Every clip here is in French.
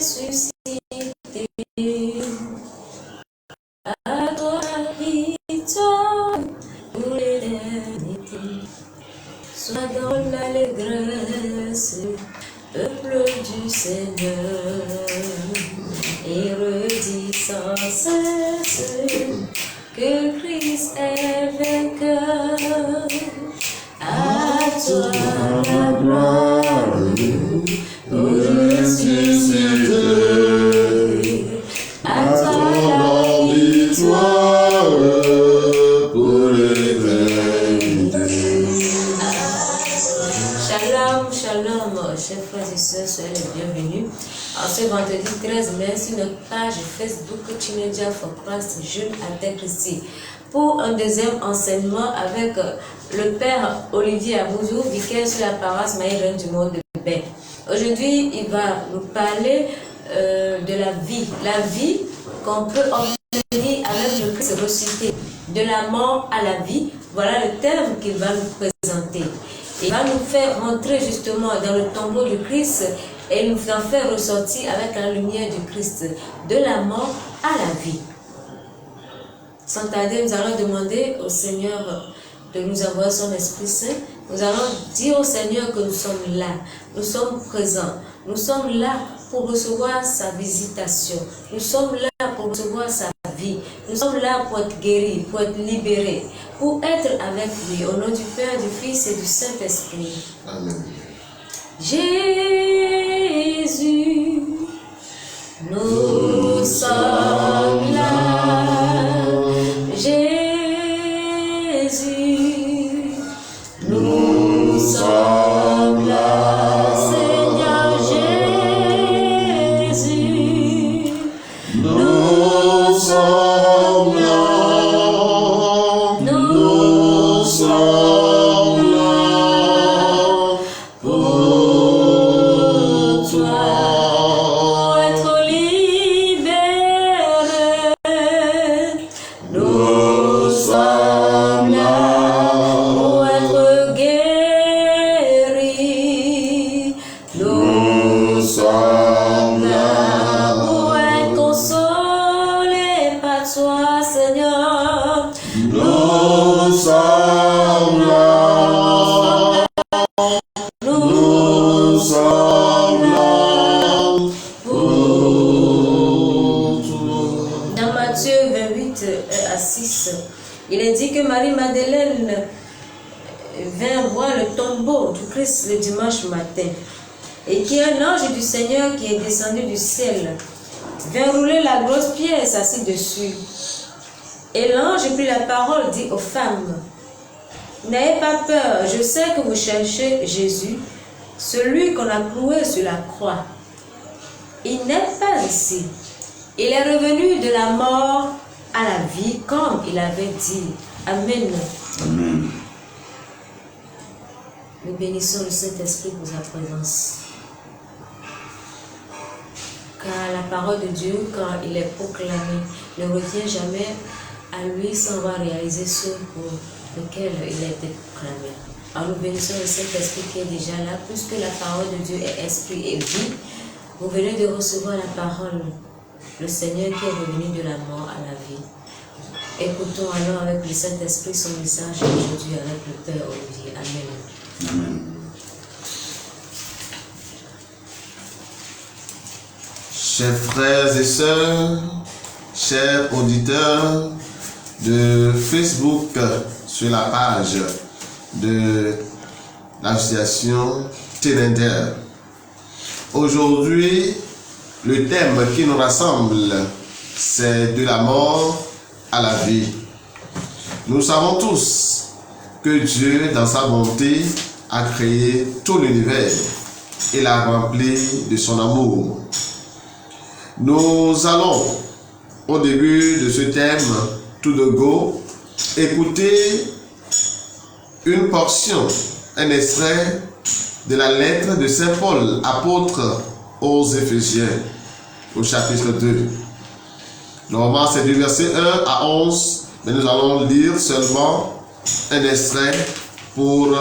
ressuscité. À toi la victoire pour l'éternité. Sois dans l'allégresse, peuple du Seigneur, et redis sans cesse que Christ est vainqueur. À toi la gloire, ô ressuscité. À toi la victoire pour l'éternité. Shalom, shalom, chers frères et sœurs, soyez les bienvenus. En ce vendredi 13 mai, sur notre page Facebook Teenager for Christ, Jeune à Christi, pour un deuxième enseignement avec le Père Olivier Abouzou, vicaire sur la paroisse Marie-Reine du Monde de Paix. Aujourd'hui, il va nous parler de la vie qu'on peut obtenir avec le Christ ressuscité, de la mort à la vie. Voilà le terme qu'il va nous présenter. Il va nous faire rentrer justement dans le tombeau du Christ et nous en faire ressortir avec la lumière du Christ, de la mort à la vie. Sans tarder, nous allons demander au Seigneur de nous envoyer son Esprit Saint. Nous allons dire au Seigneur que nous sommes là, nous sommes présents, nous sommes là pour recevoir sa visitation, nous sommes là pour recevoir sa vie, nous sommes là pour être guéris, pour être libérés, pour être avec lui, au nom du Père, du Fils et du Saint-Esprit. Amen. Jésus, nous sommes là. Jésus, nous sommes là. Seigneur Jésus, nous sommes là. Nous sommes là pour toi, pour être libérés. Nous sommes là pour être guéris. Nous sommes là pour être consolés par toi, Seigneur. Nous sommes là. Nous sommes là pour toi. Dans Matthieu 28, 1 à 6, il est dit que Marie-Madeleine vint voir le tombeau du Christ le dimanche matin et qu'il y a un ange du Seigneur qui est descendu du ciel, vint rouler la grosse pierre et s'assit dessus. Et l'ange prit la parole, dit aux femmes: n'ayez pas peur, je sais que vous cherchez Jésus, celui qu'on a cloué sur la croix. Il n'est pas ici. Il est revenu de la mort à la vie, comme il avait dit. Amen. Amen. Nous bénissons le Saint-Esprit pour sa présence. Car la parole de Dieu, quand il est proclamé, ne revient jamais à lui sans avoir réalisé ce pour lequel il a été proclamé. Alors nous bénissons le Saint-Esprit qui est déjà là, puisque la parole de Dieu est esprit et vie. Vous venez de recevoir la parole, le Seigneur qui est revenu de la mort à la vie. Écoutons alors avec le Saint-Esprit son message aujourd'hui avec le Père Olivier. Amen. Amen. Chers frères et sœurs, chers auditeurs de Facebook sur la page de l'association Teenager, aujourd'hui, le thème qui nous rassemble, c'est de la mort à la vie. Nous savons tous que Dieu, dans sa bonté, a créé tout l'univers et l'a rempli de son amour. Nous allons, au début de ce thème, tout de go, écouter une portion, un extrait de la lettre de Saint Paul, apôtre aux Éphésiens, au chapitre 2. Normalement, c'est du verset 1 à 11, mais nous allons lire seulement un extrait pour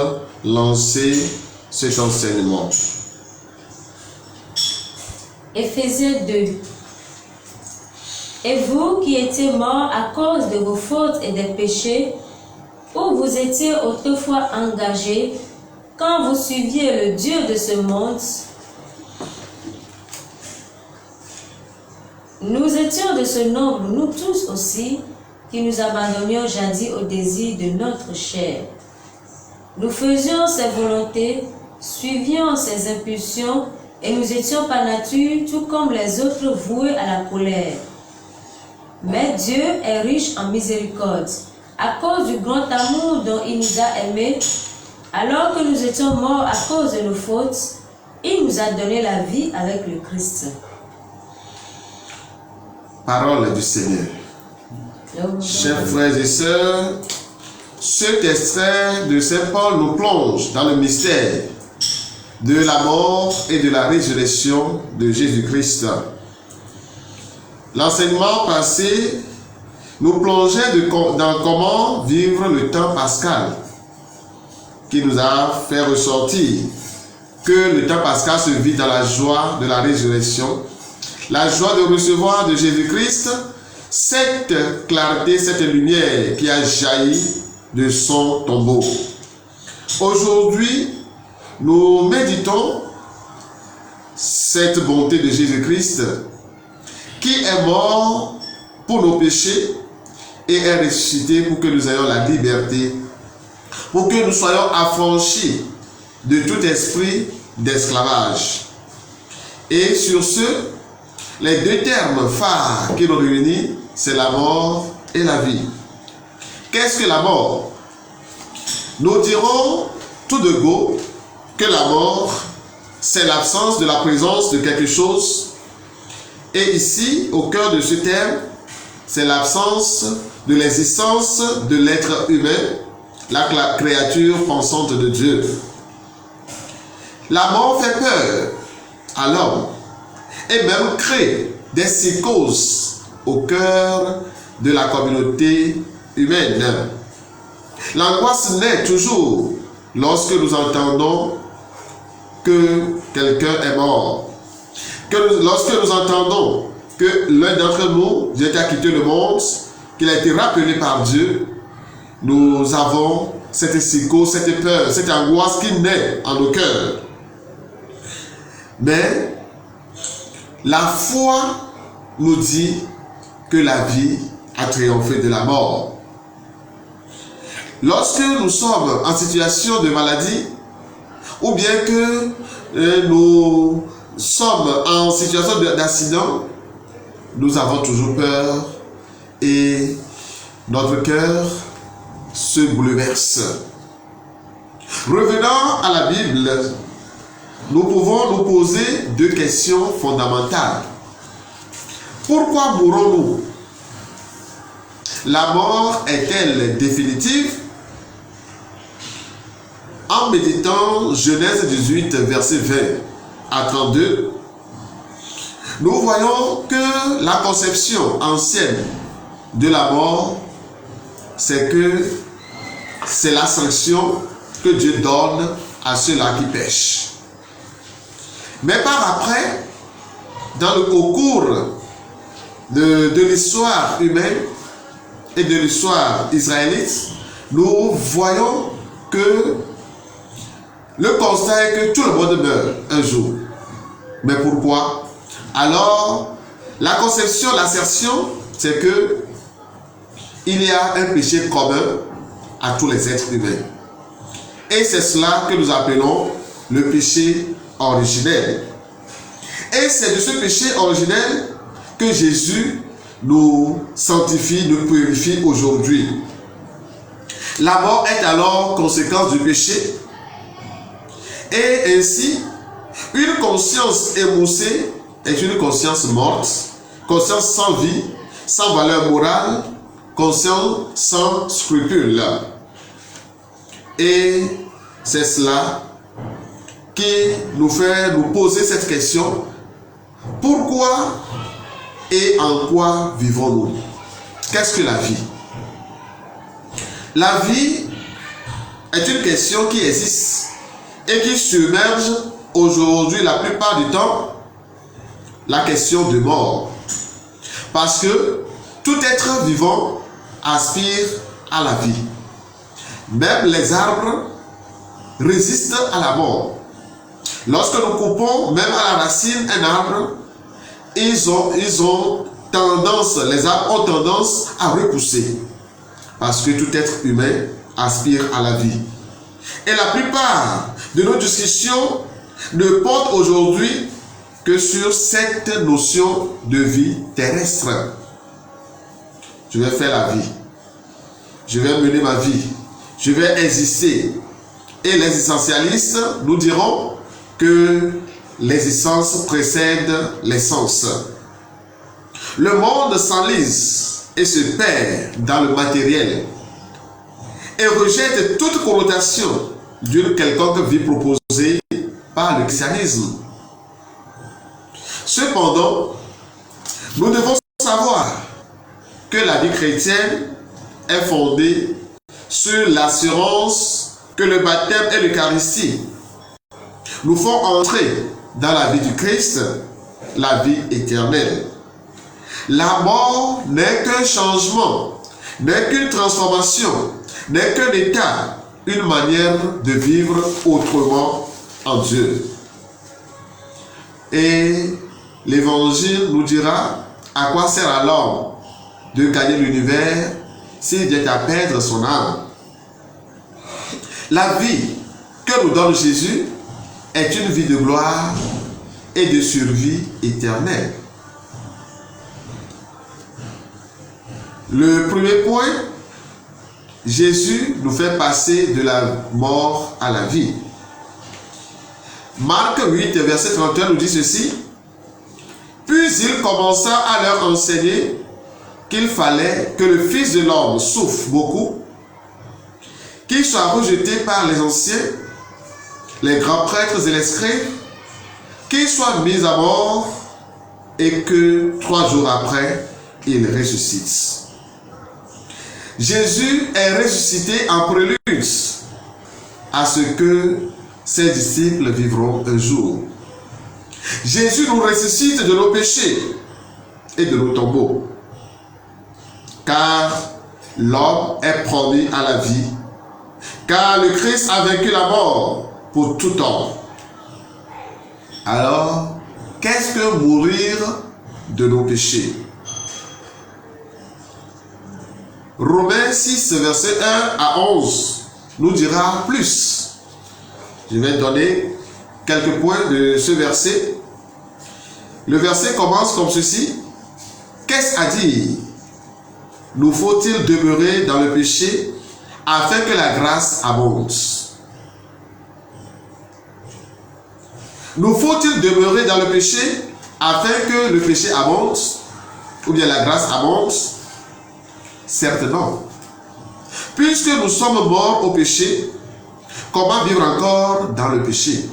lancer cet enseignement. Éphésiens 2. Et vous qui étiez morts à cause de vos fautes et des péchés, où vous étiez autrefois engagés, quand vous suiviez le Dieu de ce monde, nous étions de ce nombre, nous tous aussi, qui nous abandonnions jadis au désir de notre chair. Nous faisions ses volontés, suivions ses impulsions, et nous étions par nature, tout comme les autres, voués à la colère. Mais Dieu est riche en miséricorde, à cause du grand amour dont il nous a aimés, alors que nous étions morts à cause de nos fautes, il nous a donné la vie avec le Christ. Parole du Seigneur. Chers frères et sœurs, cet extrait de Saint Paul nous plonge dans le mystère de la mort et de la résurrection de Jésus-Christ. L'enseignement passé nous plongeait dans comment vivre le temps pascal, qui nous a fait ressortir que le temps pascal se vit dans la joie de la résurrection, la joie de recevoir de Jésus-Christ cette clarté, cette lumière qui a jailli de son tombeau. Aujourd'hui, nous méditons cette bonté de Jésus-Christ qui est mort pour nos péchés et est ressuscité pour que nous ayons la liberté, pour que nous soyons affranchis de tout esprit d'esclavage. Et sur ce, les deux termes phares qui nous réunissent, c'est la mort et la vie. Qu'est-ce que la mort? Nous dirons tout de go que la mort, c'est l'absence de la présence de quelque chose. Et ici, au cœur de ce terme, c'est l'absence de l'existence de l'être humain, la créature pensante de Dieu. La mort fait peur à l'homme et même crée des psychoses au cœur de la communauté humaine. L'angoisse naît toujours lorsque nous entendons que quelqu'un est mort. Lorsque nous entendons que l'un d'entre nous vient à quitter le monde, qu'il a été rappelé par Dieu, nous avons cette psychose, cette peur, cette angoisse qui naît en nos cœurs. Mais la foi nous dit que la vie a triomphé de la mort. Lorsque nous sommes en situation de maladie, ou bien que nous sommes en situation d'accident, nous avons toujours peur et notre cœur se bouleverse. Revenant à la Bible, nous pouvons nous poser deux questions fondamentales. Pourquoi mourons-nous? La mort est-elle définitive? En méditant Genèse 18, verset 20 à 32, nous voyons que la conception ancienne de la mort, c'est la sanction que Dieu donne à ceux-là qui pêchent. Mais par après, au cours de l'histoire humaine et de l'histoire israélite, nous voyons que le constat est que tout le monde meurt un jour. Mais pourquoi? Alors, la conception, l'assertion, c'est que il y a un péché commun à tous les êtres humains. Et c'est cela que nous appelons le péché originel. Et c'est de ce péché originel que Jésus nous sanctifie, nous purifie aujourd'hui. La mort est alors conséquence du péché. Et ainsi, une conscience émoussée est une conscience morte, conscience sans vie, sans valeur morale, conscience sans scrupule. Et c'est cela qui nous fait nous poser cette question: pourquoi et en quoi vivons-nous? Qu'est-ce que la vie? La vie est une question qui existe et qui submerge aujourd'hui la plupart du temps la question de mort. Parce que tout être vivant aspire à la vie. Même les arbres résistent à la mort. Lorsque nous coupons même à la racine un arbre, les arbres ont tendance à repousser. Parce que tout être humain aspire à la vie. Et la plupart de nos discussions ne portent aujourd'hui que sur cette notion de vie terrestre. Je vais faire la vie. Je vais mener ma vie. Je vais exister. Et les essentialistes nous diront que l'existence précède l'essence. Le monde s'enlise et se perd dans le matériel et rejette toute connotation d'une quelconque vie proposée par le christianisme. Cependant, nous devons savoir que la vie chrétienne est fondée sur l'assurance que le baptême et l'Eucharistie nous font entrer dans la vie du Christ, la vie éternelle. La mort n'est qu'un changement, n'est qu'une transformation, n'est qu'un état, une manière de vivre autrement en Dieu. Et l'Évangile nous dira à quoi sert à l'homme de gagner l'univers s'il vient à perdre son âme. La vie que nous donne Jésus est une vie de gloire et de survie éternelle. Le premier point, Jésus nous fait passer de la mort à la vie. Marc 8, verset 31 nous dit ceci. Puis il commença à leur enseigner qu'il fallait que le Fils de l'homme souffre beaucoup, qu'il soit rejeté par les anciens, les grands prêtres et les scribes, qu'il soit mis à mort et que 3 jours après, il ressuscite. Jésus est ressuscité en prélude à ce que ses disciples vivront un jour. Jésus nous ressuscite de nos péchés et de nos tombeaux, car l'homme est promis à la vie, car le Christ a vaincu la mort pour tout homme. Alors, qu'est-ce que mourir de nos péchés? Romains 6, verset 1 à 11 nous dira plus. Je vais donner quelques points de ce verset. Le verset commence comme ceci. Qu'est-ce à dire? Nous faut-il demeurer dans le péché afin que la grâce abonde? Nous faut-il demeurer dans le péché afin que le péché abonde? Ou bien la grâce abonde? Certes non. Puisque nous sommes morts au péché, comment vivre encore dans le péché?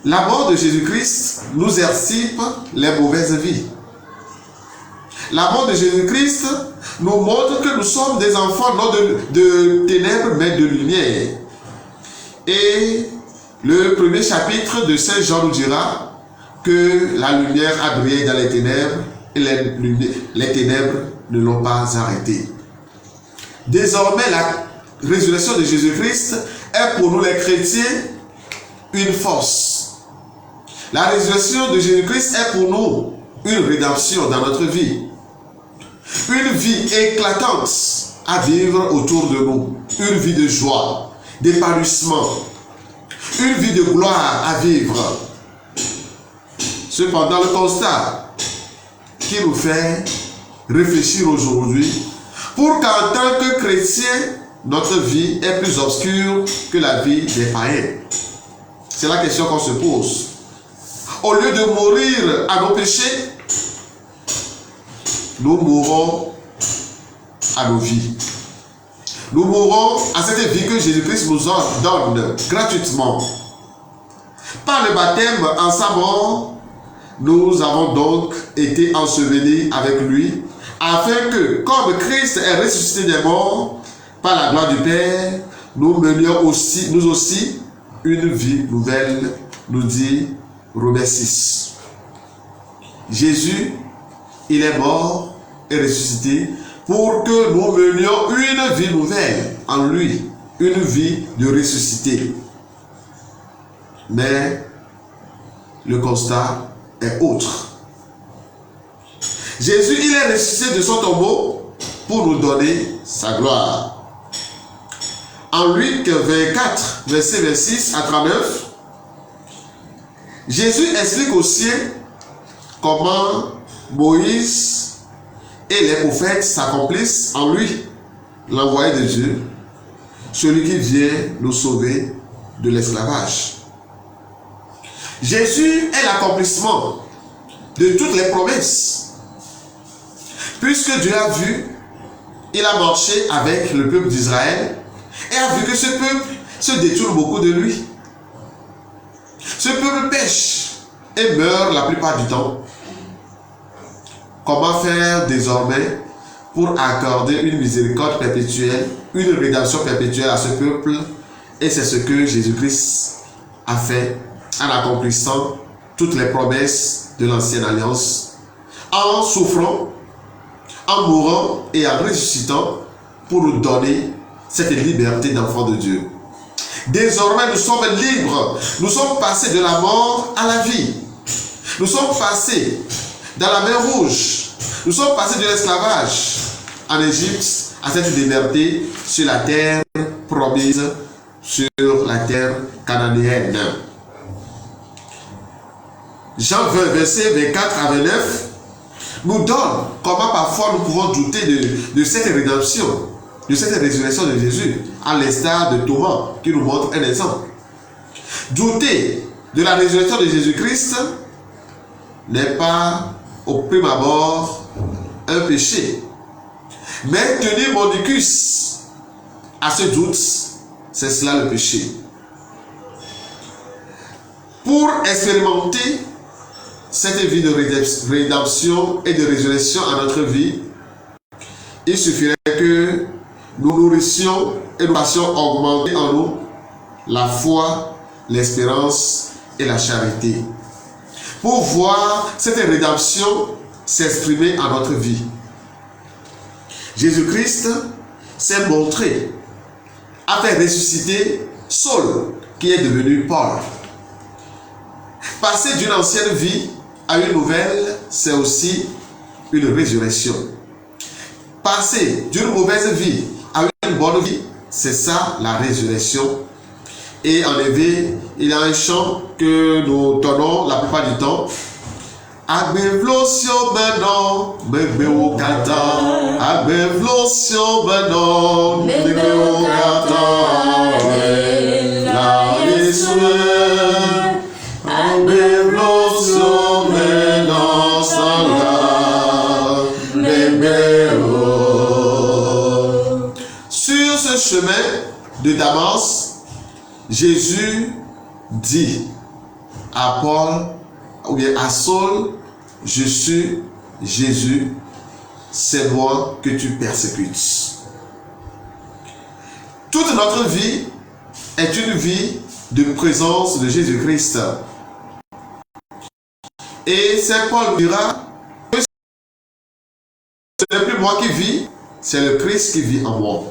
La mort de Jésus-Christ nous extirpe les mauvaises vies. La mort de Jésus-Christ nous montre que nous sommes des enfants non de ténèbres mais de lumière. Et le premier chapitre de Saint Jean nous dira que la lumière a brillé dans les ténèbres et les ténèbres ne l'ont pas arrêté. Désormais, la résurrection de Jésus-Christ est pour nous les chrétiens une force. La résurrection de Jésus-Christ est pour nous une rédemption dans notre vie. Une vie éclatante à vivre autour de nous. Une vie de joie, d'épanouissement. Une vie de gloire à vivre. Cependant, le constat qui nous fait réfléchir aujourd'hui, pour qu'en tant que chrétien, notre vie est plus obscure que la vie des païens. C'est la question qu'on se pose. Au lieu de mourir à nos péchés, nous mourons à nos vies. Nous mourons à cette vie que Jésus-Christ nous donne gratuitement. Par le baptême en sa mort, nous avons donc été ensevelis avec lui, afin que, comme Christ est ressuscité des morts, par la gloire du Père, nous menions aussi, nous aussi, une vie nouvelle, nous dit Romains 6. Jésus, il est mort et ressuscité pour que nous menions une vie nouvelle en lui, une vie de ressuscité. Mais le constat est autre. Jésus, il est ressuscité de son tombeau pour nous donner sa gloire. En Luc 24, verset 26 à 39, Jésus explique aux siens comment Moïse et les prophètes s'accomplissent en lui, l'envoyé de Dieu, celui qui vient nous sauver de l'esclavage. Jésus est l'accomplissement de toutes les promesses. Puisque Dieu a vu, il a marché avec le peuple d'Israël et a vu que ce peuple se détourne beaucoup de lui. Ce peuple pêche et meurt la plupart du temps. Comment faire désormais pour accorder une miséricorde perpétuelle, une rédemption perpétuelle à ce peuple? Et c'est ce que Jésus-Christ a fait en accomplissant toutes les promesses de l'ancienne alliance, en souffrant, en mourant et en ressuscitant pour nous donner cette liberté d'enfant de Dieu. Désormais, nous sommes libres. Nous sommes passés de la mort à la vie. Nous sommes passés dans la mer Rouge. Nous sommes passés de l'esclavage en Égypte à cette liberté sur la terre promise, sur la terre cananéenne. Jean 20, verset 24 à 29, nous donne comment parfois nous pouvons douter de cette rédemption, de cette résurrection de Jésus, à l'instar de Thomas qui nous montre un exemple. Douter de la résurrection de Jésus-Christ n'est pas au prime abord un péché. Mais tenir mordicus à ce doute, c'est cela le péché. Pour expérimenter cette vie de rédemption et de résurrection à notre vie, il suffirait que nous nourrissions et nous fassions augmenter en nous la foi, l'espérance et la charité, pour voir cette rédemption s'exprimer en notre vie. Jésus-Christ s'est montré, a fait ressusciter Saul, qui est devenu Paul. Passer d'une ancienne vie à une nouvelle, c'est aussi une résurrection. Passer d'une mauvaise vie à une bonne vie, c'est ça la résurrection. Et en effet, il y a un chant que nous donnons la plupart du temps. Agbevlosio benon, begbeo kata. Agbevlosio benon, begbeo kata. La Yesue. Agbevlosio benon, sala. Begbeo. Sur ce chemin de Damas, Jésus dit à Paul, ou bien à Saul, je suis Jésus, c'est moi que tu persécutes. Toute notre vie est une vie de présence de Jésus-Christ. Et Saint Paul nous dira que ce n'est plus moi qui vis, c'est le Christ qui vit en moi.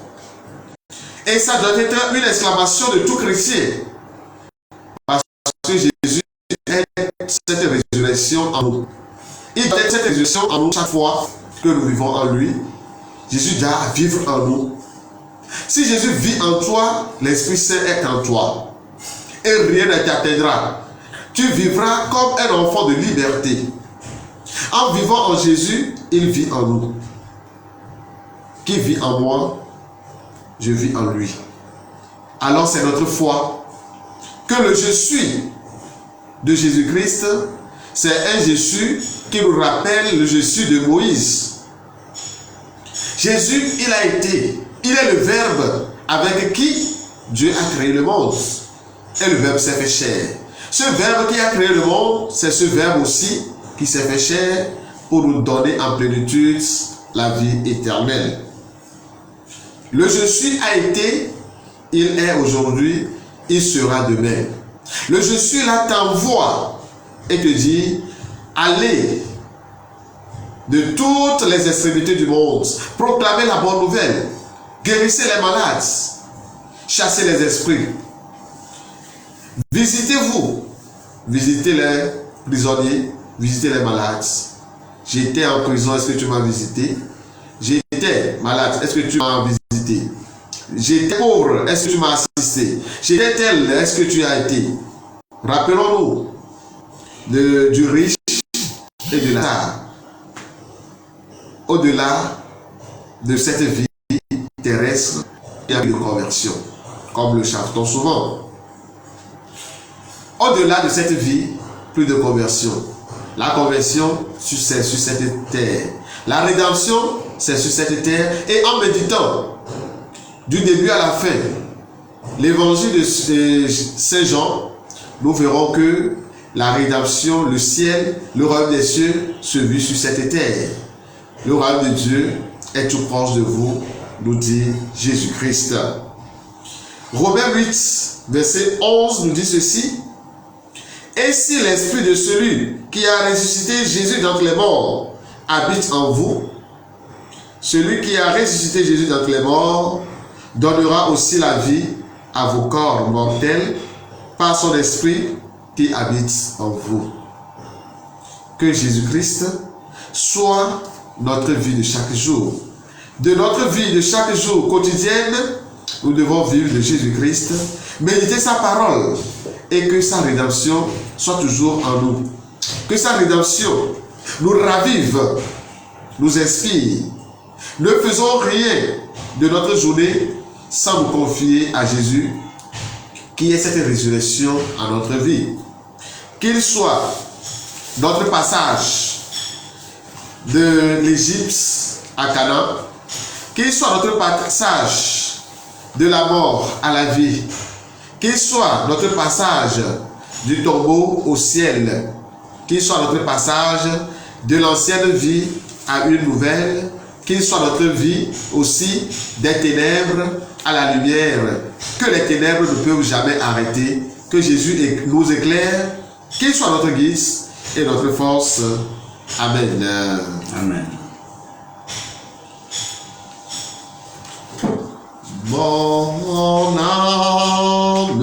Et ça doit être une exclamation de tout chrétien. Parce que Jésus est cette résurrection en nous. Il doit être cette résurrection en nous chaque fois que nous vivons en lui. Jésus doit vivre en nous. Si Jésus vit en toi, l'Esprit Saint est en toi. Et rien ne t'atteindra. Tu vivras comme un enfant de liberté. En vivant en Jésus, il vit en nous. Qui vit en moi? Je vis en lui. Alors c'est notre foi que le je suis de Jésus-Christ, c'est un Jésus qui nous rappelle le je suis de Moïse. Jésus, il est le Verbe avec qui Dieu a créé le monde. Et le Verbe s'est fait chair. Ce Verbe qui a créé le monde, c'est ce Verbe aussi qui s'est fait chair pour nous donner en plénitude la vie éternelle. Le je suis a été, il est aujourd'hui, il sera demain. Le je suis là t'envoie et te dit, allez de toutes les extrémités du monde, proclamez la bonne nouvelle, guérissez les malades, chassez les esprits, visitez-vous, visitez les prisonniers, visitez les malades. J'étais en prison, est-ce que tu m'as visité? J'étais malade, est-ce que tu m'as visité? J'étais pauvre, est-ce que tu m'as assisté? J'étais tel, est-ce que tu as été? Rappelons-nous du riche et de la au-delà de cette vie terrestre, il y a une conversion, comme le chantons souvent. Au-delà de cette vie, plus de conversion. La conversion, c'est sur cette terre. La rédemption, c'est sur cette terre. Et en méditant du début à la fin l'évangile de Saint Jean, nous verrons que la rédemption, le ciel, le royaume des cieux se vit sur cette terre. Le royaume de Dieu est tout proche de vous, nous dit Jésus-Christ. Romains 8, verset 11 nous dit ceci. Et si l'esprit de celui qui a ressuscité Jésus d'entre les morts habite en vous, celui qui a ressuscité Jésus d'entre les morts donnera aussi la vie à vos corps mortels par son esprit qui habite en vous. Que Jésus-Christ soit notre vie de chaque jour. De notre vie de chaque jour quotidienne, nous devons vivre de Jésus-Christ, méditer sa parole et que sa rédemption soit toujours en nous. Que sa rédemption nous ravive, nous inspire. Ne faisons rien de notre journée sans nous confier à Jésus, qui est cette résurrection à notre vie. Qu'il soit notre passage de l'Égypte à Canaan, qu'il soit notre passage de la mort à la vie, qu'il soit notre passage du tombeau au ciel, qu'il soit notre passage de l'ancienne vie à une nouvelle, qu'il soit notre vie aussi des ténèbres à la lumière, que les ténèbres ne peuvent jamais arrêter, que Jésus nous éclaire, qu'il soit notre guide et notre force. Amen. Amen. Mon âme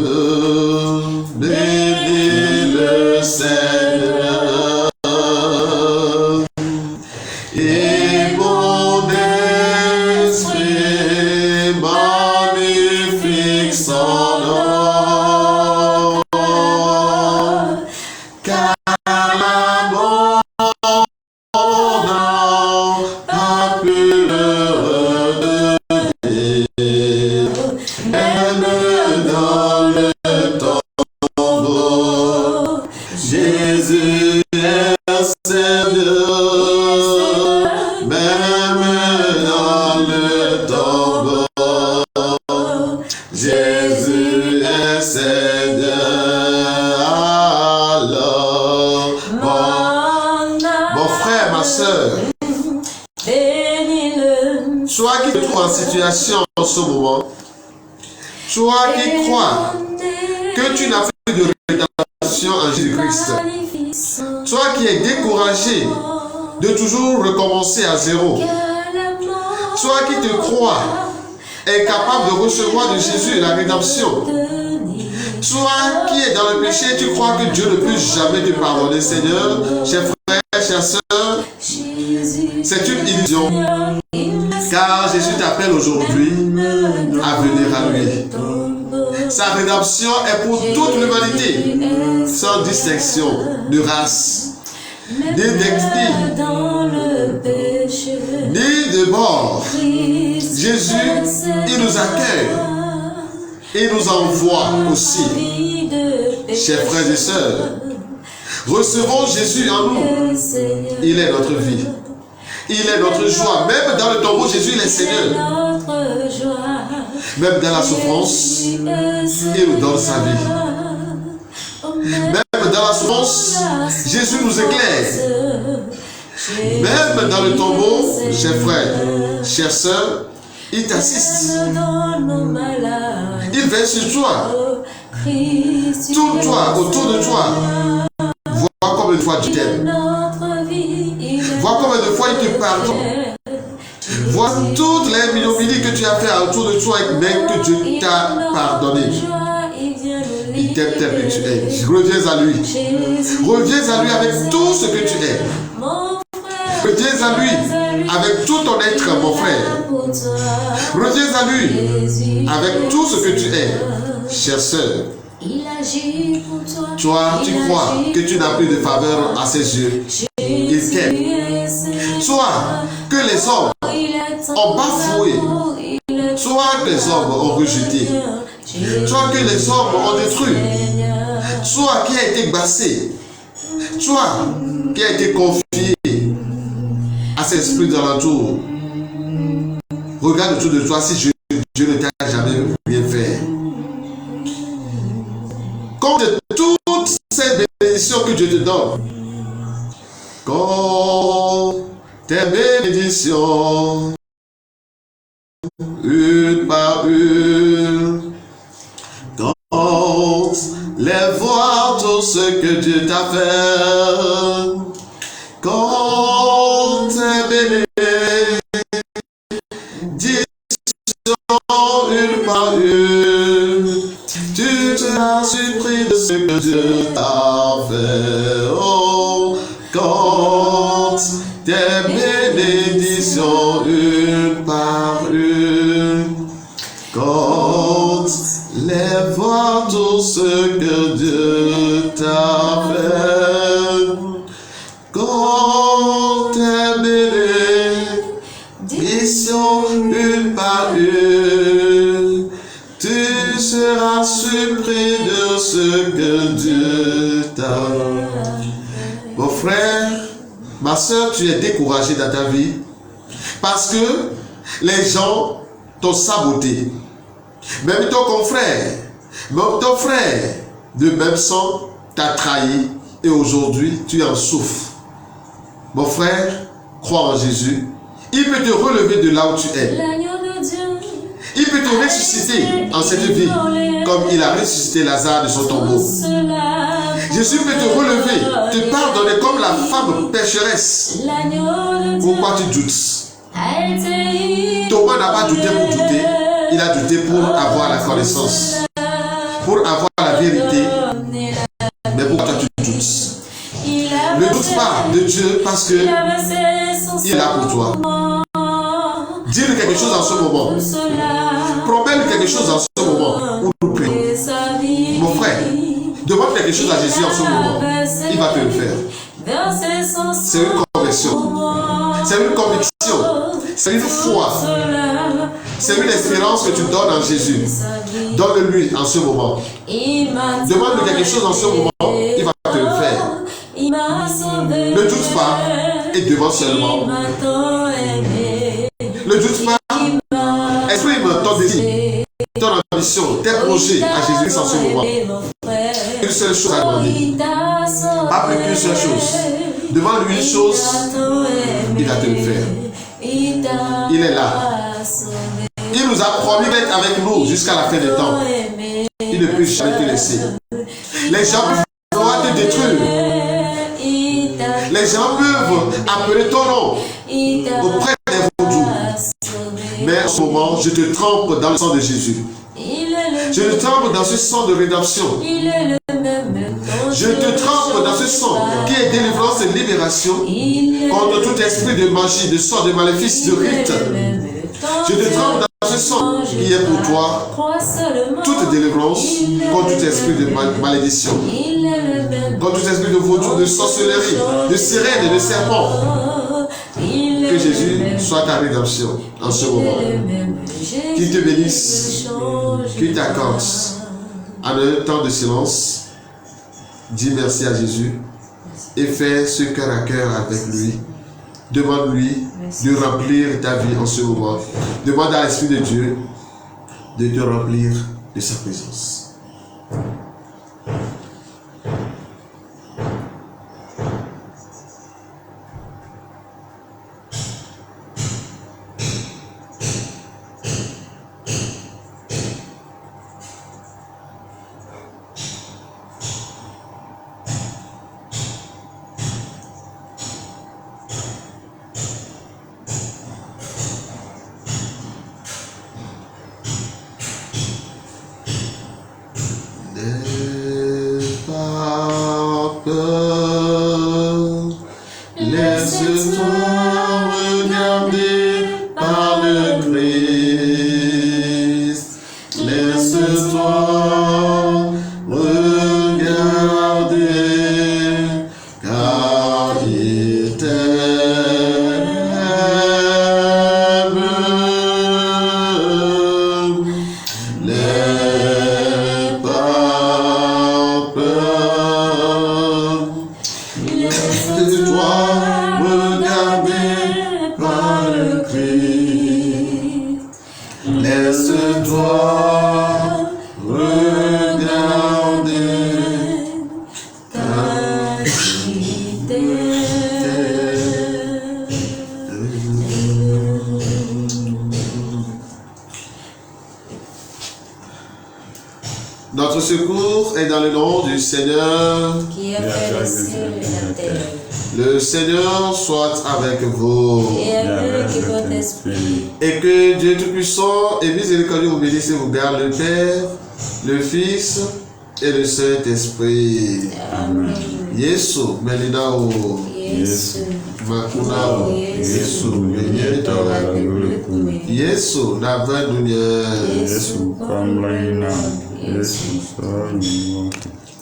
bénit le Seigneur et mon esprit magnifique son nom, car la mort a pu le même dans le tombeau, Jésus est Seigneur, même dans le tombeau, Jésus est Seigneur. Alors, mon frère, ma soeur, toi qui te trouves en situation en ce moment, toi qui crois que tu n'as fait de rédemption en Jésus-Christ, toi qui es découragé de toujours recommencer à zéro, toi qui te crois incapable de recevoir de Jésus la rédemption, toi qui es dans le péché, tu crois que Dieu ne peut jamais te pardonner, Seigneur, chers frères, chères sœurs, c'est une illusion. Car Jésus t'appelle aujourd'hui à venir à lui. Sa rédemption est pour toute l'humanité, sans distinction de race, ni d'ethnie, ni de bord. Jésus, il nous accueille. Il nous envoie aussi, chers frères et sœurs. Recevons Jésus en nous. Il est notre vie. Il est notre joie. Même dans le tombeau, Jésus il est Seigneur. Même dans la souffrance, il nous donne sa vie. Même dans la souffrance, Jésus nous éclaire. Même dans le tombeau, chers frères, chères sœurs, il t'assiste. Il veille sur toi. Tourne-toi autour de toi. Vois fois Dieu t'aime. Vois combien de fois il te pardonne. Vois toutes les ignominies que tu as fait autour de toi, mais que Dieu t'a pardonné. Il t'aime tel que tu es. Reviens à lui. Reviens à lui avec tout ce que tu es. Reviens à lui avec tout ton être, mon frère. Reviens à lui avec tout ce que tu es, chère sœur. Toi, tu crois que tu n'as plus de faveur à ses yeux. Il t'aime. Toi, que les hommes ont bafoué. Toi, que les hommes ont rejeté. Toi, que les hommes ont détruit. Toi, qui a été bassé. Toi, qui a été confié à ces esprits d'alentour. Regarde autour de toi si Dieu ne t'a jamais rien fait. Compte toutes ces bénédictions que Dieu te donne. Compte tes bénédictions, une par une. Compte les voir, tout ce que Dieu t'a fait. Compte tes bénédictions, une par une. Tu seras surpris de ce que Dieu t'a fait. Oh, compte tes bénédictions une par une. Compte les voir, tout ce que Dieu t'a fait. Compte tes bénédictions une par une. Tu seras surpris de ce que Dieu t'a fait. Mon frère, ma soeur, tu es découragé dans ta vie parce que les gens t'ont saboté. Même ton confrère, même ton frère de même sang t'a trahi et aujourd'hui tu en souffres. Mon frère, crois en Jésus. Il peut te relever de là où tu es. Il peut te ressusciter en cette vie comme il a ressuscité Lazare de son tombeau. Jésus peut te relever, te pardonner comme la femme pécheresse. Pourquoi tu doutes? Thomas n'a pas douté pour douter, il a douté pour avoir la connaissance, pour avoir la vérité. Mais pourquoi toi tu doutes? Ne doute pas de Dieu parce que il est là pour toi. Dis-lui quelque chose en ce moment. Promets-lui quelque chose en ce moment. Ou nous prions. Mon frère, demande quelque chose à Jésus en ce moment. Il va te le faire. C'est une conversion. C'est une conviction. C'est une foi. C'est une espérance que tu donnes en Jésus. Donne-lui en ce moment. Demande-lui quelque chose en ce moment. Il va te le faire. Ne doute pas et demande seulement. Ne doute pas. Exprime ton désir, ton ambition, tes projets à Jésus en ce moment. Une seule chose à demander. Pas plus qu'une seule chose. Demande-lui une chose, il va te le faire. Il est là. Il nous a promis d'être avec nous jusqu'à la fin des temps. Il ne peut jamais te laisser. Les gens peuvent te détruire. Les gens peuvent appeler ton nom auprès des vaudous. Mais en ce moment, je te trempe dans le sang de Jésus. Je te trempe dans ce sang de rédemption. Je te trempe dans ce sang qui est délivrance et libération contre tout esprit de magie, de sort, de maléfice, de rite. Je te trempe dans ce sang qui est pour toi toute délivrance contre tout esprit de malédiction, contre tout esprit de vaudou, de sorcellerie, de sirène et de serpent. Que Jésus soit ta rédemption en ce moment. Qu'il te bénisse, qu'il t'accorde. En un temps de silence, dis merci à Jésus et fais ce cœur à cœur avec lui. Demande-lui de remplir ta vie en ce moment. Demande à l'Esprit de Dieu de te remplir de sa présence. peur. Laisse-toi regarder par le Christ. Laisse-toi regarder, car il t'aime. N'aie pas peur. Laisse-toi regarder par le Christ. Laisse-toi regarder, car il Notre secours est dans le nom du Seigneur. Qui a fait le ciel et la terre. Le Seigneur soit avec vous. Et avec votre esprit. Et que Dieu Tout-Puissant et miséricordieux vous bénisse et vous garde, le Père, le Fils et le Saint-Esprit. Amen. Yesu, Melinao. Yesu. Makunao. Yesu, Menyetola. Yesu, Nava Dunia. Yesu, Kamlaina. Yesu,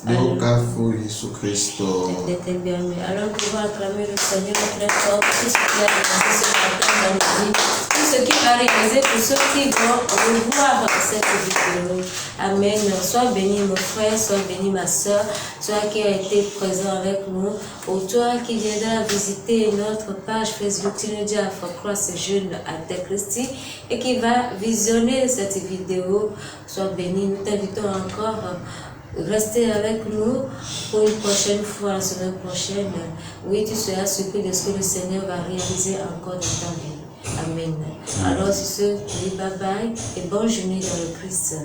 Nokafu Yesu Christo. Alors nous pouvons acclamer le Seigneur très fort pour tout ce qui a réalisé ce matin dans le vie, tout ce qu'il a réalisé pour ceux qui vont revoir cette vidéo. Amen. Sois béni mon frère, sois béni ma soeur, toi qui as été présent avec nous, ou toi qui viendras visiter notre page Facebook Teenager for Christ Jeune Adepte Christi et qui va visionner cette vidéo. Sois béni. Nous t'invitons encore. Restez avec nous pour une prochaine fois, la semaine prochaine. Oui, tu seras surpris de ce que le Seigneur va réaliser encore dans ta vie. Amen. Alors, sur ce, je dis bye bye et bonne journée dans le Christ.